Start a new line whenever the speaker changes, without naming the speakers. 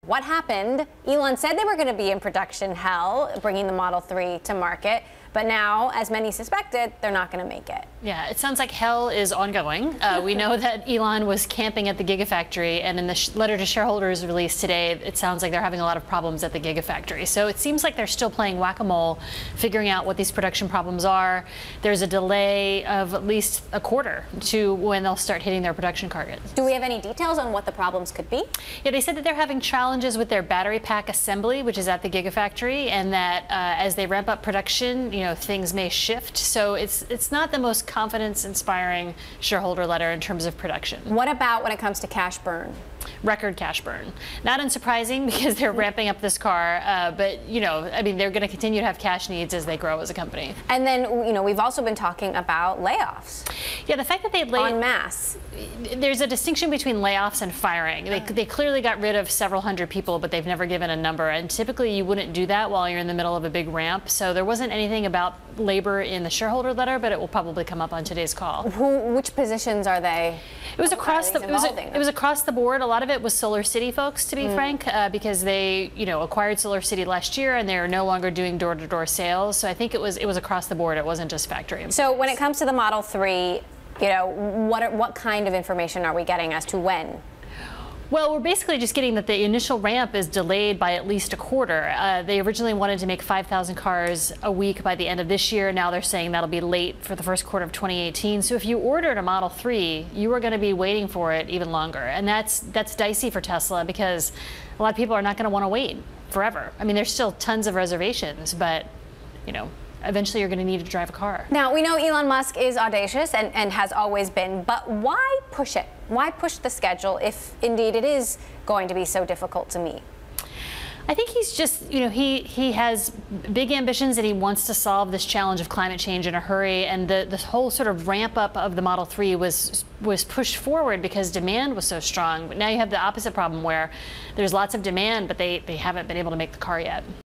What happened? Elon said they were going to be in production hell, bringing the Model 3 to market. But now, as many suspected, they're not going to make it.
Yeah, it sounds like hell is ongoing. We know that Elon was camping at the gigafactory, and in the letter to shareholders released today, it sounds like they're having a lot of problems at the gigafactory. So it seems like they're still playing whack-a-mole, figuring out what these production problems are. There's a delay of at least a quarter to when they'll start hitting their production targets.
Do we have any details on what the problems could be?
Yeah, they said that they're having challenges with their battery pack assembly, which is at the gigafactory, and that as they ramp up production, things may shift. So it's not the most confidence-inspiring shareholder letter in terms of production.
What about when it comes to cash burn?
Record cash burn. Not unsurprising because they're ramping up this car, but they're going to continue to have cash needs as they grow as a company.
And then we've also been talking about layoffs.
Yeah, the fact that they laid
en masse.
There's a distinction between layoffs and firing. They clearly got rid of several hundred people, but they've never given a number. And typically you wouldn't do that while you're in the middle of a big ramp. So there wasn't anything about labor in the shareholder letter, but it will probably come up on today's call.
Which positions are they?
It was across the board. A lot of it was Solar City folks, to be frank, because they acquired Solar City last year and they're no longer doing door-to-door sales. So I think it was across the board. It wasn't just factory employees.
So when it comes to the Model 3, what kind of information are we getting as to when?
Well, we're basically just getting that the initial ramp is delayed by at least a quarter. They originally wanted to make 5,000 cars a week by the end of this year. Now they're saying that'll be late for the first quarter of 2018. So if you ordered a Model 3, you are going to be waiting for it even longer. And that's dicey for Tesla because a lot of people are not going to want to wait forever. I mean, there's still tons of reservations, but, eventually you're going to need to drive a car.
Now, we know Elon Musk is audacious and has always been, but why push it? Why push the schedule if indeed it is going to be so difficult to meet?
I think he's just, he has big ambitions and he wants to solve this challenge of climate change in a hurry. And this whole sort of ramp up of the Model 3 was pushed forward because demand was so strong. But now you have the opposite problem where there's lots of demand, but they haven't been able to make the car yet.